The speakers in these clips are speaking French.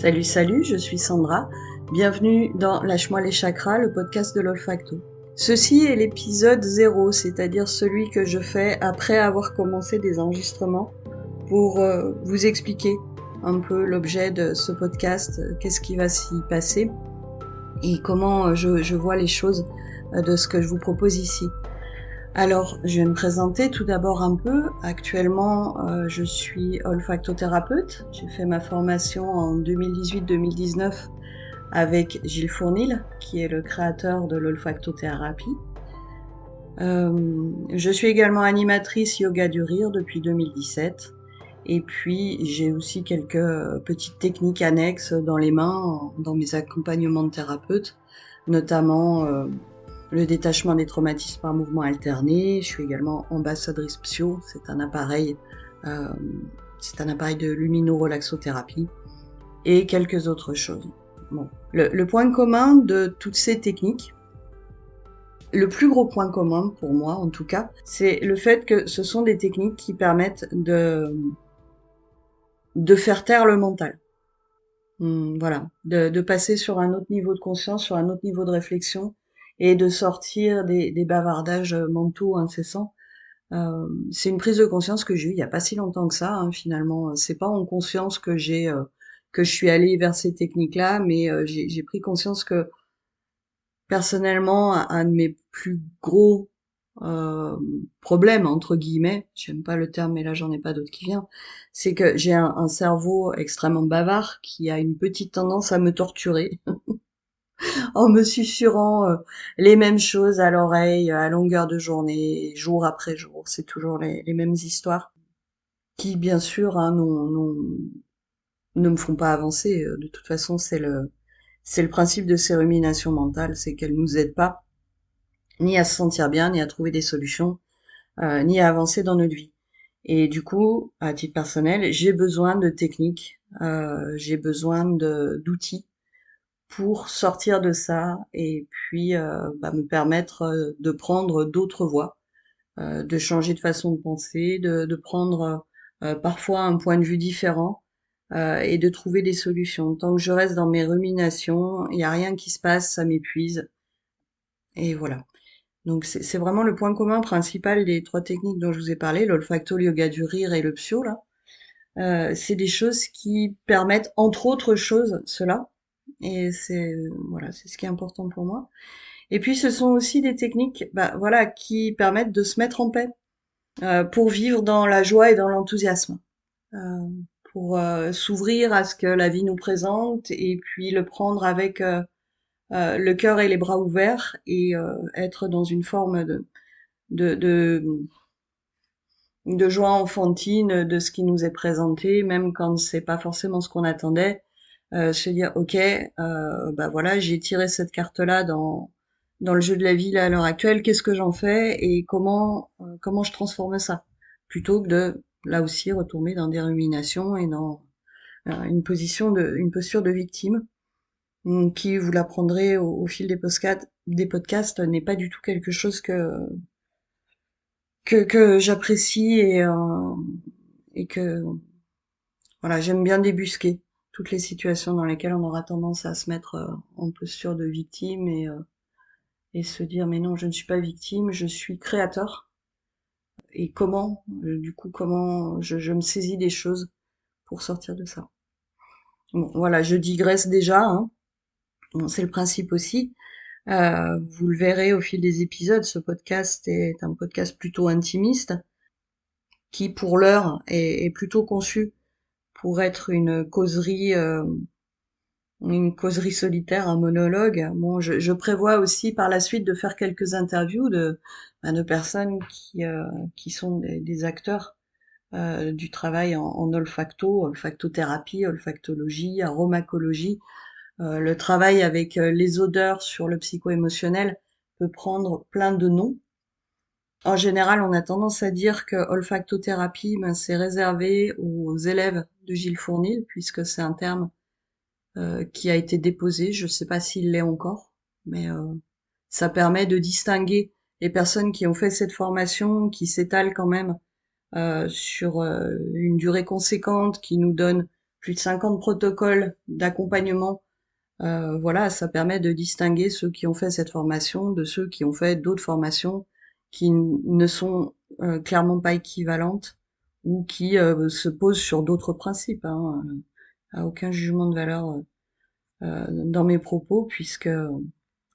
Salut, salut, je suis Sandra. Bienvenue dans Lâche-moi les chakras, le podcast de l'Olfacto. Ceci est l'épisode 0, c'est-à-dire celui que je fais après avoir commencé des enregistrements pour vous expliquer un peu l'objet de ce podcast, qu'est-ce qui va s'y passer et comment je vois les choses de ce que je vous propose ici. Alors, je vais me présenter tout d'abord un peu. Actuellement, je suis olfactothérapeute. J'ai fait ma formation en 2018-2019 avec Gilles Fournil, qui est le créateur de l'olfactothérapie. Je suis également animatrice yoga du rire depuis 2017. Et puis, j'ai aussi quelques petites techniques annexes dans les mains, dans mes accompagnements de thérapeutes, notamment le détachement des traumatismes par mouvement alterné. Je suis également ambassadrice Psyo, c'est un appareil de luminorelaxothérapie et quelques autres choses. Bon. Le point commun de toutes ces techniques, le plus gros point commun pour moi en tout cas, c'est le fait que ce sont des techniques qui permettent de faire taire le mental. Voilà, de passer sur un autre niveau de conscience, sur un autre niveau de réflexion, et de sortir des bavardages mentaux incessants. C'est une prise de conscience que j'ai eue il y a pas si longtemps que ça, hein, finalement. C'est pas en conscience que que je suis allée vers ces techniques-là, mais j'ai pris conscience que personnellement, un de mes plus gros problèmes, entre guillemets, j'aime pas le terme, mais là j'en ai pas d'autre qui vient, c'est que j'ai un cerveau extrêmement bavard qui a une petite tendance à me torturer en me susurrant les mêmes choses à l'oreille à longueur de journée, jour après jour. C'est toujours les mêmes histoires qui, bien sûr, hein, ne me font pas avancer. De toute façon, c'est le principe de ces ruminations mentales, c'est qu'elles nous aident pas ni à se sentir bien, ni à trouver des solutions, ni à avancer dans notre vie. Et du coup, à titre personnel, j'ai besoin de techniques, j'ai besoin d'outils pour sortir de ça et puis me permettre de prendre d'autres voies, de changer de façon de penser, de prendre parfois un point de vue différent et de trouver des solutions. Tant que je reste dans mes ruminations, il n'y a rien qui se passe, ça m'épuise. Et voilà. Donc c'est vraiment le point commun principal des trois techniques dont je vous ai parlé, l'olfacto, le yoga du rire et le psyo là. C'est des choses qui permettent entre autres choses cela. Et c'est voilà, c'est ce qui est important pour moi. Et puis ce sont aussi des techniques, voilà, qui permettent de se mettre en paix pour vivre dans la joie et dans l'enthousiasme, euh, pour s'ouvrir à ce que la vie nous présente et puis le prendre avec le cœur et les bras ouverts et être dans une forme de, de, de joie enfantine de ce qui nous est présenté, même quand c'est pas forcément ce qu'on attendait. Se dire ok, voilà, j'ai tiré cette carte-là dans le jeu de la vie là, à l'heure actuelle, qu'est-ce que j'en fais et comment je transforme ça, plutôt que de là aussi retomber dans des ruminations et dans une posture de victime, qui, vous l'apprendrez au fil des podcasts, n'est pas du tout quelque chose que j'apprécie et que voilà, j'aime bien débusquer toutes les situations dans lesquelles on aura tendance à se mettre en posture de victime et se dire mais non, je ne suis pas victime, je suis créateur. Et comment, du coup, comment je me saisis des choses pour sortir de ça. Bon, voilà, je digresse déjà, hein. Bon, c'est le principe aussi. Vous le verrez au fil des épisodes, ce podcast est un podcast plutôt intimiste, qui pour l'heure est plutôt conçu pour être une causerie solitaire, un monologue. Bon, je prévois aussi par la suite de faire quelques interviews de personnes qui sont des acteurs du travail en olfactothérapie, olfactologie, aromacologie. Le travail avec les odeurs sur le psycho-émotionnel peut prendre plein de noms. En général, on a tendance à dire que olfactothérapie, c'est réservé aux élèves de Gilles Fournil, puisque c'est un terme qui a été déposé. Je ne sais pas s'il l'est encore, mais ça permet de distinguer les personnes qui ont fait cette formation, qui s'étalent quand même sur une durée conséquente, qui nous donne plus de 50 protocoles d'accompagnement. Voilà, ça permet de distinguer ceux qui ont fait cette formation de ceux qui ont fait d'autres formations qui ne sont clairement pas équivalentes ou qui se posent sur d'autres principes. Hein. Aucun jugement de valeur dans mes propos, puisque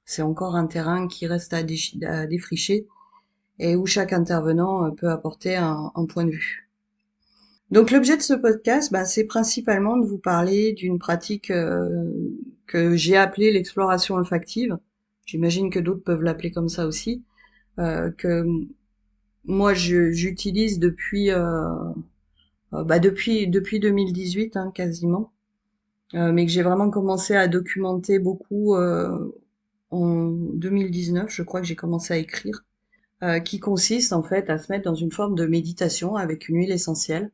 c'est encore un terrain qui reste à défricher et où chaque intervenant peut apporter un point de vue. Donc l'objet de ce podcast, c'est principalement de vous parler d'une pratique que j'ai appelée l'exploration olfactive. J'imagine que d'autres peuvent l'appeler comme ça aussi, que moi j'utilise depuis 2018 quasiment, mais que j'ai vraiment commencé à documenter beaucoup en 2019. Je crois que j'ai commencé à écrire, qui consiste en fait à se mettre dans une forme de méditation avec une huile essentielle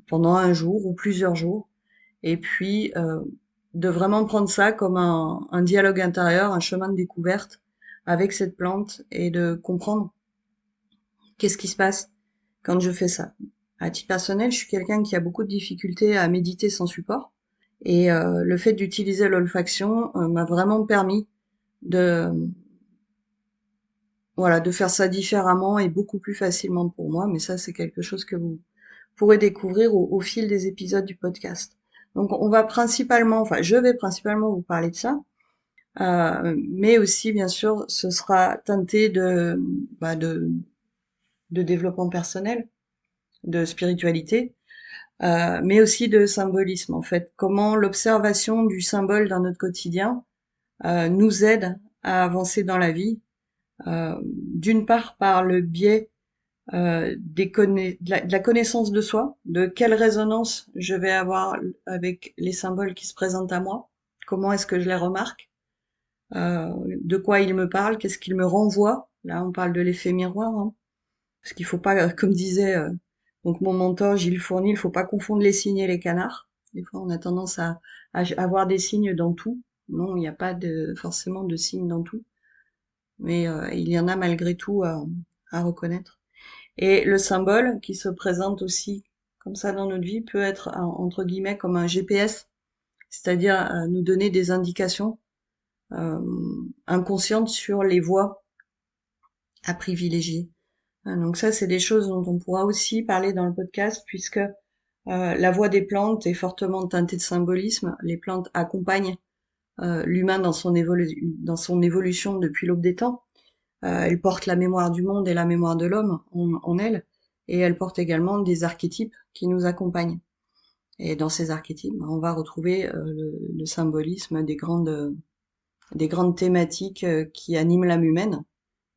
pendant un jour ou plusieurs jours, et puis de vraiment prendre ça comme un dialogue intérieur, un chemin de découverte avec cette plante et de comprendre qu'est-ce qui se passe quand je fais ça. À titre personnel, je suis quelqu'un qui a beaucoup de difficultés à méditer sans support, et le fait d'utiliser l'olfaction m'a vraiment permis de voilà, de faire ça différemment et beaucoup plus facilement pour moi, mais ça c'est quelque chose que vous pourrez découvrir au fil des épisodes du podcast. Donc on va principalement, enfin je vais principalement vous parler de ça, mais aussi bien sûr ce sera teinté de développement personnel, de spiritualité, mais aussi de symbolisme en fait. Comment l'observation du symbole dans notre quotidien nous aide à avancer dans la vie, d'une part par le biais de la connaissance de soi, de quelle résonance je vais avoir avec les symboles qui se présentent à moi, comment est-ce que je les remarque, de quoi ils me parlent, qu'est-ce qu'ils me renvoient. Là, on parle de l'effet miroir, hein, parce qu'il faut pas, comme disait donc mon mentor Gilles Fournier, il faut pas confondre les cygnes et les canards. Des fois, on a tendance à avoir des signes dans tout. Non, il n'y a pas forcément de signes dans tout, mais il y en a malgré tout à reconnaître. Et le symbole qui se présente aussi comme ça dans notre vie peut être entre guillemets comme un GPS, c'est-à-dire nous donner des indications euh, inconscientes sur les voies à privilégier. Donc ça, c'est des choses dont on pourra aussi parler dans le podcast, puisque la voie des plantes est fortement teintée de symbolisme. Les plantes accompagnent l'humain dans dans son évolution depuis l'aube des temps. Elle porte la mémoire du monde et la mémoire de l'homme en elle, et elle porte également des archétypes qui nous accompagnent. Et dans ces archétypes, on va retrouver le symbolisme des grandes thématiques qui animent l'âme humaine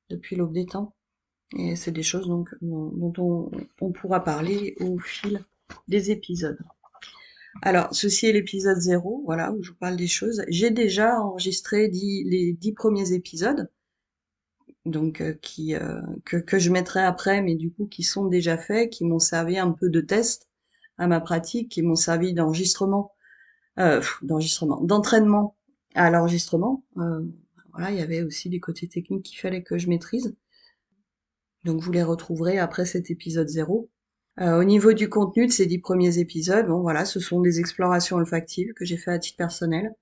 depuis l'aube des temps. Et c'est des choses donc dont on pourra parler au fil des épisodes. Alors, ceci est l'épisode 0, voilà, où je vous parle des choses. J'ai déjà enregistré les 10 premiers épisodes, donc que je mettrai après, mais du coup qui sont déjà faits, qui m'ont servi un peu de test à ma pratique, qui m'ont servi d'entraînement à l'enregistrement. Voilà, il y avait aussi des côtés techniques qu'il fallait que je maîtrise. Donc vous les retrouverez après cet épisode 0. Au niveau du contenu de ces 10 premiers épisodes, bon voilà, ce sont des explorations olfactives que j'ai fait à titre personnel.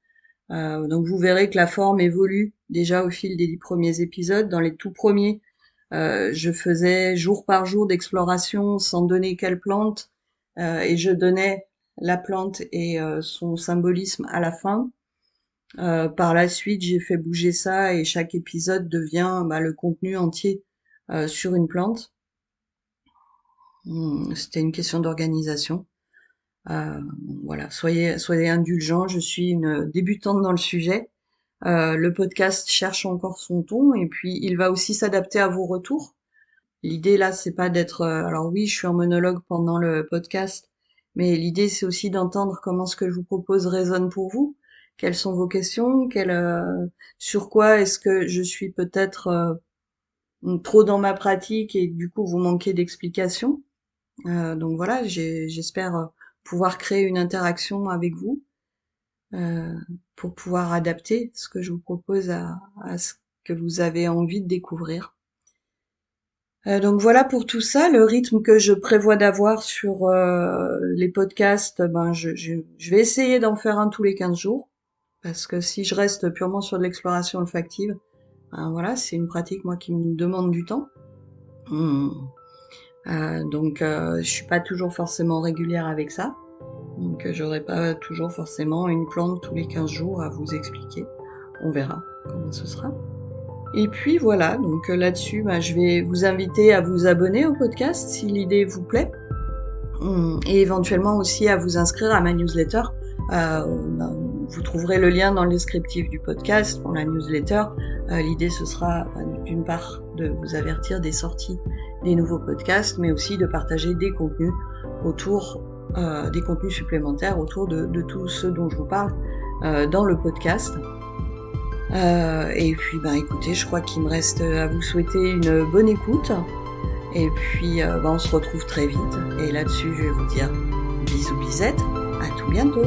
Donc vous verrez que la forme évolue déjà au fil des 10 premiers épisodes. Dans les tout premiers, je faisais jour par jour d'exploration sans donner quelle plante, et je donnais la plante et son symbolisme à la fin. Par la suite, j'ai fait bouger ça et chaque épisode devient le contenu entier sur une plante. C'était une question d'organisation. Voilà, soyez indulgents, je suis une débutante dans le sujet. Le podcast cherche encore son ton et puis il va aussi s'adapter à vos retours. L'idée là, c'est pas d'être. Alors oui, je suis en monologue pendant le podcast, mais l'idée c'est aussi d'entendre comment ce que je vous propose résonne pour vous. Quelles sont vos questions? Sur quoi est-ce que je suis peut-être trop dans ma pratique et du coup vous manquez d'explications. Donc voilà, j'espère pouvoir créer une interaction avec vous euh, pour pouvoir adapter ce que je vous propose à ce que vous avez envie de découvrir. Donc voilà pour tout ça, le rythme que je prévois d'avoir sur les podcasts, ben je vais essayer d'en faire un tous les 15 jours, parce que si je reste purement sur de l'exploration olfactive, ben voilà, c'est une pratique moi qui me demande du temps. Hmm. Donc je suis pas toujours forcément régulière avec ça, donc j'aurai pas toujours forcément une plante tous les 15 jours à vous expliquer. On verra comment ce sera. Et puis voilà, donc là-dessus, bah, je vais vous inviter à vous abonner au podcast si l'idée vous plaît, et éventuellement aussi à vous inscrire à ma newsletter. Vous trouverez le lien dans le descriptif du podcast pour la newsletter. L'idée ce sera d'une part de vous avertir des sorties des nouveaux podcasts, mais aussi de partager des contenus autour, des contenus supplémentaires autour de tout ce dont je vous parle dans le podcast. Et puis ben écoutez, je crois qu'il me reste à vous souhaiter une bonne écoute. Et puis ben, on se retrouve très vite. Et là-dessus, je vais vous dire bisous bisettes, à tout bientôt.